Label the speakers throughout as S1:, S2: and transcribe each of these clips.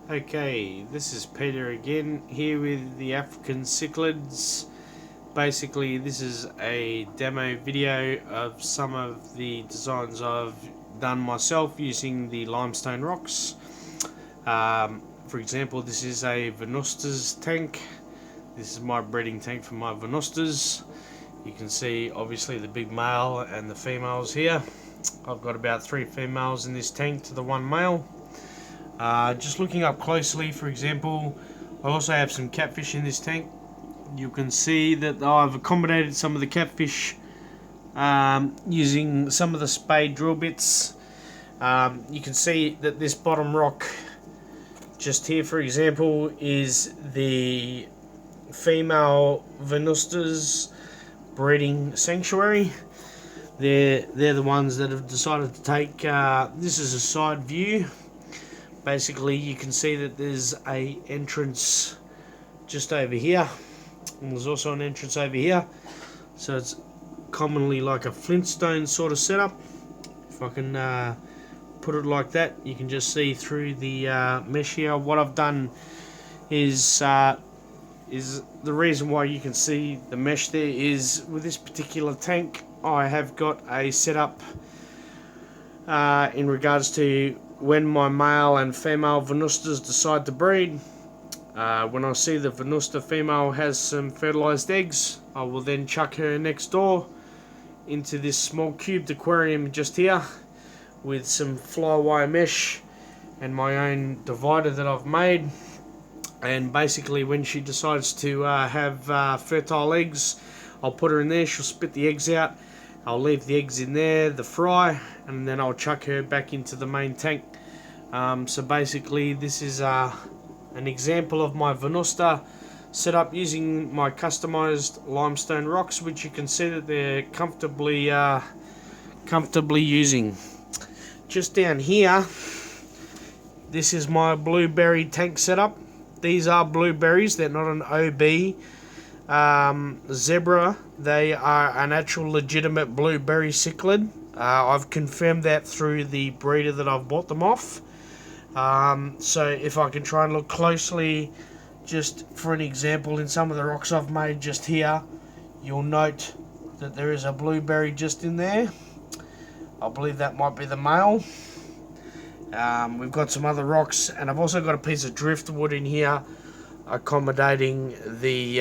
S1: Okay, this is Peter again, here with the African cichlids. Basically, this is a demo video of some of the designs I've done myself using the limestone rocks. For example, this is a Venustus tank. This is my breeding tank for my Venustus. You can see obviously the big male and the females here. I've got about 3 females in this tank to the 1 male. Just looking up closely, for example, I also have some catfish in this tank. You can see that I've accommodated some of the catfish using some of the spade drill bits. You can see that this bottom rock just here, for example, is the female Venustus breeding sanctuary. They're the ones that have decided to take, this is a side view. Basically, you can see that there's a entrance just over here, and there's also an entrance over here. So it's commonly like a flintstone sort of setup. If I can put it like that, you can just see through the mesh here. What I've done is the reason why you can see the mesh there is with this particular tank, I have got a setup in regards to when my male and female Venustas decide to breed. When I see the Venusta female has some fertilized eggs, I will then chuck her next door into this small cubed aquarium just here with some fly wire mesh and my own divider that I've made. And basically, when she decides to have fertile eggs, I'll put her in there. She'll spit the eggs out. I'll leave the eggs in there, the fry, and then I'll chuck her back into the main tank. So basically, this is an example of my Venusta set up using my customized limestone rocks, which you can see that they're comfortably using. Just down here, this is my blueberry tank setup. These are blueberries, they're not an OB zebra. They are an actual legitimate blueberry cichlid. I've confirmed that through the breeder that I've bought them off. So if I can try and look closely, just for an example, in some of the rocks I've made just here, you'll note that there is a blueberry just in there. I believe that might be the male. We've got some other rocks, and I've also got a piece of driftwood in here accommodating the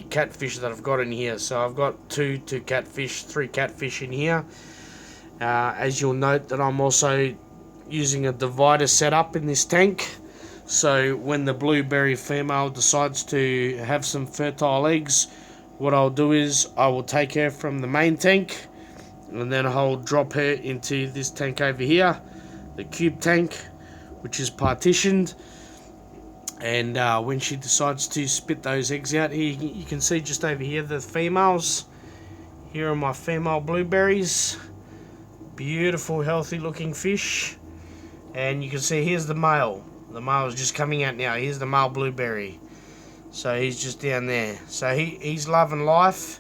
S1: catfish that I've got in here. So I've got two catfish, 3 catfish in here. As you'll note that I'm also using a divider setup in this tank. So when the blueberry female decides to have some fertile eggs, what I'll do is I will take her from the main tank and then I'll drop her into this tank over here, the cube tank, which is partitioned. And when she decides to spit those eggs out, here you can see just over here the females. Here are my female blueberries. Beautiful, healthy looking fish. And you can see here's the male. The male is just coming out now. Here's the male blueberry. So he's just down there. So he's loving life.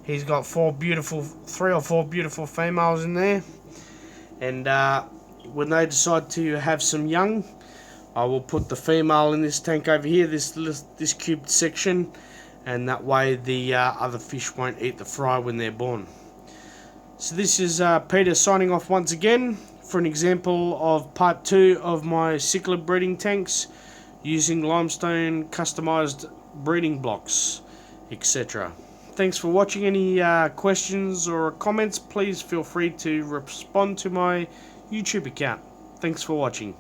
S1: He's got 3 or 4 beautiful females in there. And when they decide to have some young, I will put the female in this tank over here, this cubed section, and that way the other fish won't eat the fry when they're born. So this is Peter signing off once again for an example of part 2 of my cichlid breeding tanks using limestone customized breeding blocks, etc. Thanks for watching. Any questions or comments, please feel free to respond to my YouTube account. Thanks for watching.